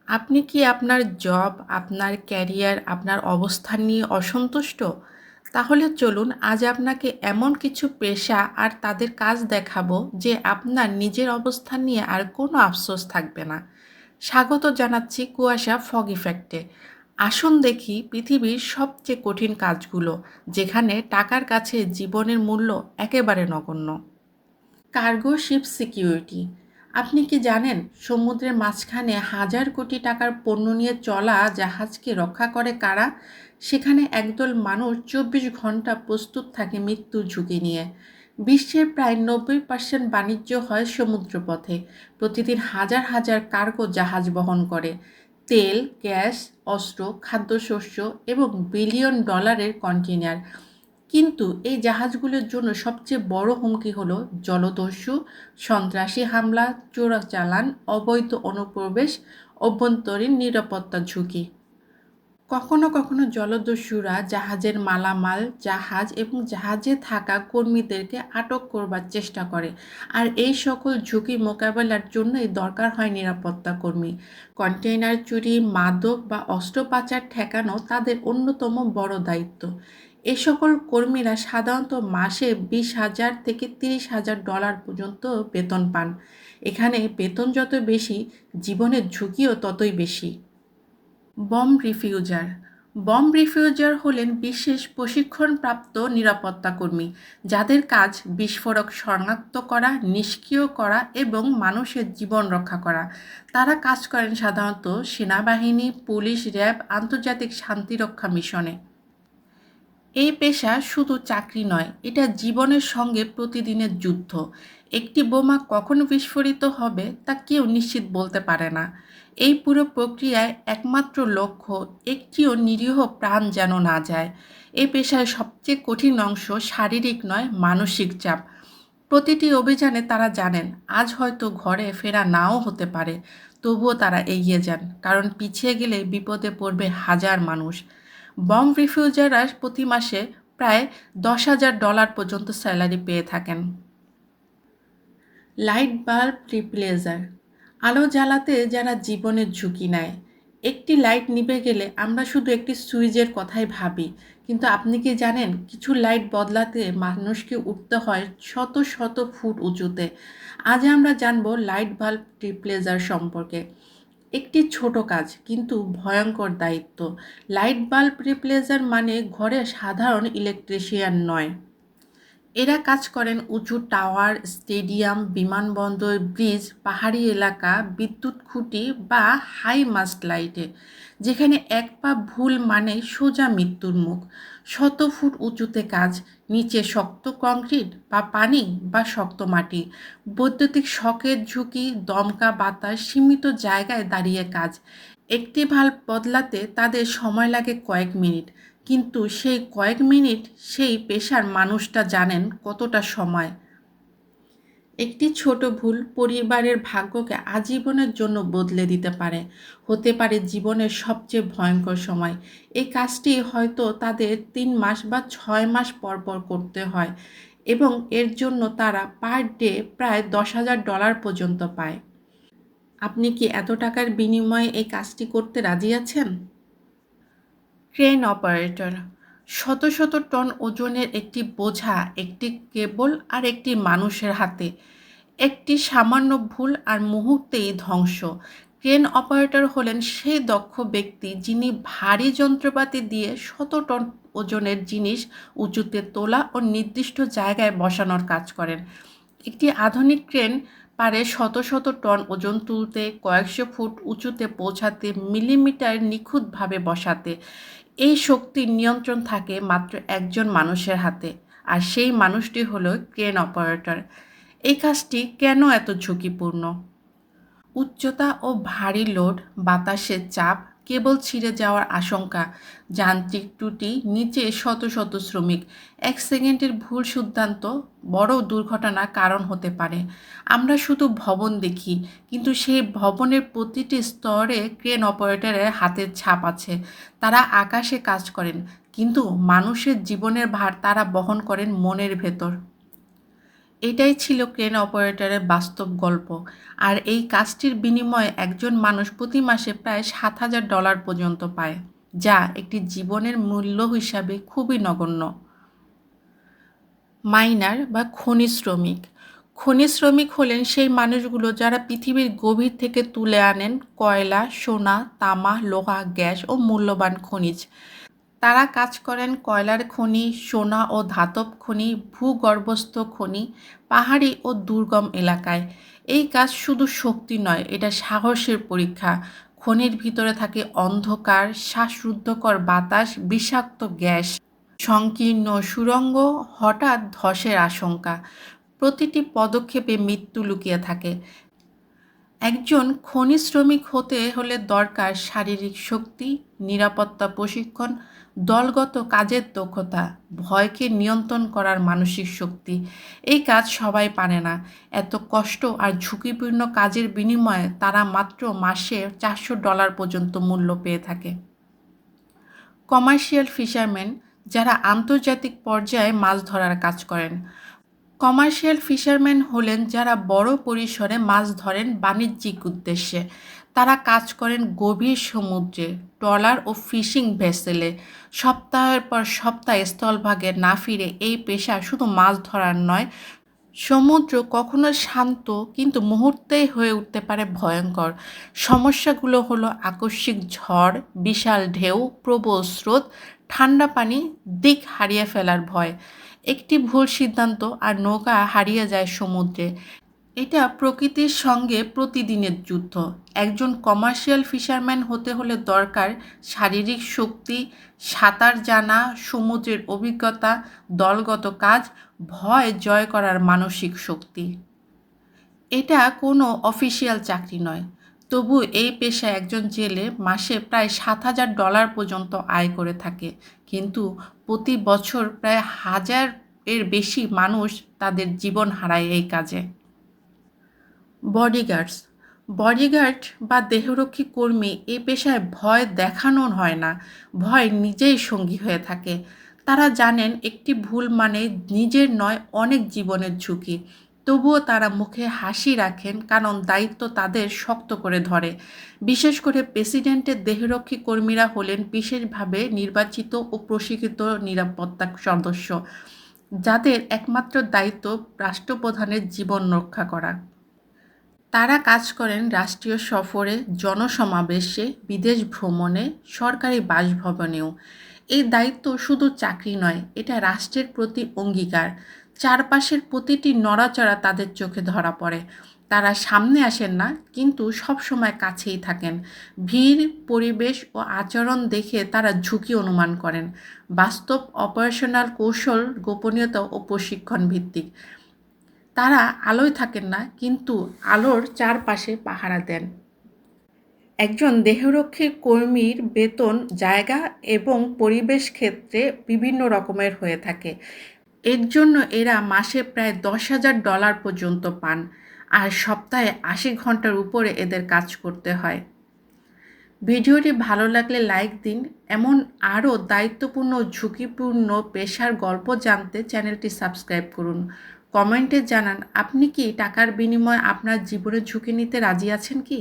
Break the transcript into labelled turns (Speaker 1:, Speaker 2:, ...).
Speaker 1: আপনি কি আপনার জব, আপনার ক্যারিয়ার, আপনার অবস্থান নিয়ে অসন্তুষ্ট? তাহলে চলুন আজ আপনাকে এমন কিছু পেশা আর তাদের কাজ দেখাবো যে আপনার নিজের অবস্থান নিয়ে আর কোনো আফসোস থাকবে না। স্বাগত জানাচ্ছি কুয়াশা ফগ ইফেক্টে। আসুন দেখি পৃথিবীর সবচেয়ে কঠিন কাজগুলো, যেখানে টাকার কাছে জীবনের মূল্য একেবারে নগণ্য। Cargo sheep security. আপনি কি জানেন সমুদ্রের মাঝখানে হাজার কোটি টাকার পণ্য নিয়ে চলা জাহাজকে রক্ষা করে কারা? সেখানে একদল মানুষ 24 ঘন্টা প্রস্তুত থাকে মৃত্যুর ঝুঁকি নিয়ে। বিশ্বের প্রায় 90% বাণিজ্য হয় সমুদ্রপথে। প্রতিদিন হাজার হাজার কার্গো জাহাজ বহন করে তেল, গ্যাস, অস্ত্র, খাদ্যশস্য এবং বিলিয়ন ডলারের কন্টেইনার। কিন্তু এই জাহাজগুলোর জন্য সবচেয়ে বড় হুমকি হলো জলদস্যু, সন্ত্রাসী হামলা, চোরাচালান, অবৈধ অনুপ্রবেশ, অভ্যন্তরীণ নিরাপত্তা ঝুঁকি। কখনো কখনো জলদস্যুরা জাহাজের মালামাল, জাহাজ এবং জাহাজে থাকা কর্মীদেরকে আটক করবার চেষ্টা করে, আর এই সকল ঝুঁকি মোকাবেলার জন্যই দরকার হয় নিরাপত্তা কর্মী। কন্টেইনার চুরি, মাদক বা অস্ত্র পাচার ঠেকানো তাদের অন্যতম বড় দায়িত্ব। এ সকল কর্মীরা সাধারণত মাসে 20,000 থেকে 30,000 ডলার পর্যন্ত বেতন পান। এখানে বেতন যত বেশি, জীবনের ঝুঁকিও ততই বেশি। বম্ব রিফিউজার। বম্ব রিফিউজার হলেন বিশেষ প্রশিক্ষণপ্রাপ্ত নিরাপত্তা কর্মী, যাদের কাজ বিস্ফোরক শনাক্ত করা, নিষ্ক্রিয় করা এবং মানুষের জীবন রক্ষা করা। তারা কাজ করেন সাধারণত সেনাবাহিনী, পুলিশ, র্যাব, আন্তর্জাতিক শান্তিরক্ষা মিশনে। এই পেশা শুধু চাকরি নয়, এটা জীবনের সঙ্গে প্রতিদিনের যুদ্ধ। একটি বোমা কখন বিস্ফোরিত হবে তা কেউ নিশ্চিত বলতে পারে না। এই পুরো প্রক্রিয়ায় একমাত্র লক্ষ্য একটিও নিরীহ প্রাণ যেন না যায়। এই পেশার সবচেয়ে কঠিন অংশ শারীরিক নয়, মানসিক চাপ। প্রতিটি অভিযানে তারা জানেন আজ হয়তো ঘরে ফেরা নাও হতে পারে, তবুও তারা এগিয়ে যান, কারণ পিছিয়ে গেলে বিপদে পড়বে হাজার মানুষ। বম্ব রিফিউজাররা প্রতি মাসে প্রায় 10,000 ডলার পর্যন্ত স্যালারি পেয়ে থাকেন। Light bulb replacer. আলো জ্বালাতে যারা জীবনের ঝুঁকি নেয়। একটি লাইট নিভে গেলে আমরা শুধু একটি সুইচের কথাই ভাবি, কিন্তু আপনি কি জানেন কিছু লাইট বদলাতে মানুষকে উঠতে হয় শত শত ফুট উঁচুতে। আজ আমরা জানব লাইট বাল্ব রিপ্লেসার সম্পর্কে। একটি ছোট কাজ কিন্তু ভয়ঙ্কর দায়িত্ব। লাইট বাল্ব রিপ্লেসার মানে ঘরে সাধারণ ইলেকট্রিশিয়ান নয়। এরা কাজ করেন উঁচু টাওয়ার, স্টেডিয়াম, বিমানবন্দর, ব্রিজ, পাহাড়ি এলাকা, বিদ্যুৎ খুঁটি বা হাই মাস্ট লাইটে, যেখানে এক পা ভুল মানে সোজা মৃত্যুর মুখ। শত ফুট উঁচুতে কাজ, নিচে শক্ত কংক্রিট বা পানি বা শক্ত মাটি, বৈদ্যুতিক শকের ঝুঁকি, দমকা বাতাস, সীমিত জায়গায় দাঁড়িয়ে কাজ। একটি ভাল্ব বদলাতে তাদের সময় লাগে কয়েক মিনিট, কিন্তু সেই কয়েক মিনিট সেই পেশার মানুষটা জানেন কতটা সময়। একটি ছোট ভুল পরিবারের ভাগ্যকে আজীবনের জন্য বদলে দিতে পারে, হতে পারে জীবনের সবচেয়ে ভয়ঙ্কর সময়। এই কাজটি হয়তো তাদের 3 মাস বা 6 মাস পর পর করতে হয়, এবং এর জন্য তারা পার ডে প্রায় 10,000 ডলার পর্যন্ত পায়। আপনি কি এত টাকার বিনিময়ে এই কাজটি করতে রাজি আছেন? Crane operator. শত শত টন ওজনের একটি বোঝা একটি কেবল আর একটি মানুষের হাতে। একটি সামান্য ভুল আর মুহূর্তেই ধ্বংস। ক্রেন অপারেটর হলেন সেই দক্ষ ব্যক্তি যিনি ভারী যন্ত্রপাতি দিয়ে শত টন ওজনের জিনিস উঁচুতে তোলা ও নির্দিষ্ট জায়গায় বসানোর কাজ করেন। একটি আধুনিক ক্রেন পারে শত শত টন ওজন তুলতে, কয়েকশো ফুট উঁচুতে পৌঁছাতে, মিলিমিটার নিখুঁতভাবে বসাতে। এই শক্তির নিয়ন্ত্রণ থাকে মাত্র একজন মানুষের হাতে, আর সেই মানুষটি হলো ক্রেন অপারেটর। এই কাজটি কেন এত ঝুঁকিপূর্ণ? উচ্চতা ও ভারী লোড, বাতাসের চাপ, কেবল ছিঁড়ে যাওয়ার আশঙ্কা, যান্ত্রিক ত্রুটি, নিচে শত শত শ্রমিক। 1 সেকেন্ডের ভুল সিদ্ধান্ত বড় দুর্ঘটনার কারণ হতে পারে। আমরা শুধু ভবন দেখি, কিন্তু সেই ভবনের প্রতিটি স্তরে ক্রেন অপারেটরের হাতের ছাপ আছে। তারা আকাশে কাজ করেন, কিন্তু মানুষের জীবনের ভার তারা বহন করেন মনের ভেতর। এটাই ছিল ক্রেন অপারেটরের বাস্তব গল্প। আর এই কাজটির বিনিময়ে একজন মানুষ প্রতি মাসে প্রায় $7,000 পর্যন্ত পায়, যা একটি জীবনের মূল্য হিসাবে খুবই নগণ্য। মাইনার বা খনি শ্রমিক। খনি শ্রমিক হলেন সেই মানুষগুলো যারা পৃথিবীর গভীর থেকে তুলে আনেন কয়লা, সোনা, তামা, লোহা, গ্যাস ও মূল্যবান খনিজ। তারা কাজ করেন কয়লার খনি, সোনা ও ধাতব খনি, ভূগর্ভস্থ খনি, পাহাড়ি ও দুর্গম এলাকায়। এই কাজ শুধু শক্তি নয়, এটা সাহসের পরীক্ষা। খনির ভিতরে থাকে অন্ধকার, শ্বাসরুদ্ধকর বাতাস, বিষাক্ত গ্যাস, সংকীর্ণ সুড়ঙ্গ, হঠাৎ ধসের আশঙ্কা। প্রতিটি পদক্ষেপে মৃত্যু লুকিয়ে থাকে। একজন খনি শ্রমিক হতে হলে দরকার শারীরিক শক্তি, নিরাপত্তা প্রশিক্ষণ, দলগত কাজের দক্ষতা, ভয়কে নিয়ন্ত্রণ করার মানসিক শক্তি। এই কাজ সবাই পারে না। এত কষ্ট আর ঝুঁকিপূর্ণ কাজের বিনিময়ে তারা মাত্র মাসে $400 পর্যন্ত মূল্য পেয়ে থাকে। কমার্শিয়াল ফিশারম্যান, যারা আন্তর্জাতিক পর্যায়ে মাছ ধরার কাজ করেন। কমার্শিয়াল ফিশারম্যান হলেন যারা বড় পরিসরে মাছ ধরেন বাণিজ্যিক উদ্দেশ্যে। তারা কাজ করেন গভীর সমুদ্রে, ট্রলার ও ফিশিং ভেসেলে। সপ্তাহের পর সপ্তাহ স্থলভাগে না ফিরে এই পেশা শুধু মাছ ধরার নয়, সমুদ্র কখনো শান্ত কিন্তু মুহূর্তেই হয়ে উঠতে পারে ভয়ঙ্কর। সমস্যাগুলো হলো আকস্মিক ঝড়, বিশাল ঢেউ, প্রবল স্রোত, ঠান্ডা পানি, দিক হারিয়ে ফেলার ভয়। একটি ভুল সিদ্ধান্ত আর নৌকা হারিয়ে যায় সমুদ্রে। এটা প্রকৃতির সঙ্গে প্রতিদিনের যুদ্ধ। একজন কমার্শিয়াল ফিশারম্যান হতে হলে দরকার শারীরিক শক্তি, সাঁতার জানা, সমুদ্রের অভিজ্ঞতা, দলগত কাজ, ভয় জয় করার মানসিক শক্তি। এটা কোনো অফিসিয়াল চাকরি নয়, তবু এই পেশায় একজন জেলে মাসে প্রায় $7,000 পর্যন্ত আয় করে থাকে। কিন্তু প্রতি বছর প্রায় 1,000 এর বেশি মানুষ তাদের জীবন হারায় এই কাজে। বডিগার্ডস। বডিগার্ড বা দেহরক্ষী কর্মী এই পেশায় ভয় দেখানো হয় না, ভয় নিজেই সঙ্গী হয়ে থাকে। তারা জানেন একটি ভুল মানে নিজের নয় অনেক জীবনের ঝুঁকি। তবুও তারা মুখে হাসি রাখেন, কারণ দায়িত্ব তাদের শক্ত করে ধরে। বিশেষ করে প্রেসিডেন্টের দেহরক্ষী কর্মীরা হলেন বিশেষভাবে নির্বাচিত ও প্রশিক্ষিত নিরাপত্তা সদস্য, যাদের একমাত্র দায়িত্ব রাষ্ট্রপ্রধানের জীবন রক্ষা করা। তারা কাজ করেন রাষ্ট্রীয় সফরে, জনসমাবেশে, বিদেশ ভ্রমণে, সরকারি বাসভবনেও। এই দায়িত্ব শুধু চাকরি নয়, এটা রাষ্ট্রের প্রতি অঙ্গীকার। চারপাশের প্রতিটি নড়াচড়া তাদের চোখে ধরা পড়ে। তারা সামনে আসেন না, কিন্তু সবসময় কাছেই থাকেন। ভিড়, পরিবেশ ও আচরণ দেখে তারা ঝুঁকি অনুমান করেন। বাস্তব অপারেশনাল কৌশল, গোপনীয়তা ও প্রশিক্ষণ ভিত্তিক। তারা আলোয় থাকেন না, কিন্তু আলোর চারপাশে পাহারা দেন। একজন দেহরক্ষী কর্মীর বেতন জায়গা এবং পরিবেশ ক্ষেত্রে বিভিন্ন রকমের হয়ে থাকে। এর জন্য এরা মাসে প্রায় $10,000 পর্যন্ত পান, আর সপ্তাহে 80 ঘন্টার উপরে এদের কাজ করতে হয়। ভিডিওটি ভালো লাগলে লাইক দিন। এমন আরও দায়িত্বপূর্ণ ঝুঁকিপূর্ণ পেশার গল্প জানতে চ্যানেলটি সাবস্ক্রাইব করুন। কমেন্টে জানান আপনি কি টাকার বিনিময়ে আপনার জীবনের ঝুঁকি নিতে রাজি আছেন কি?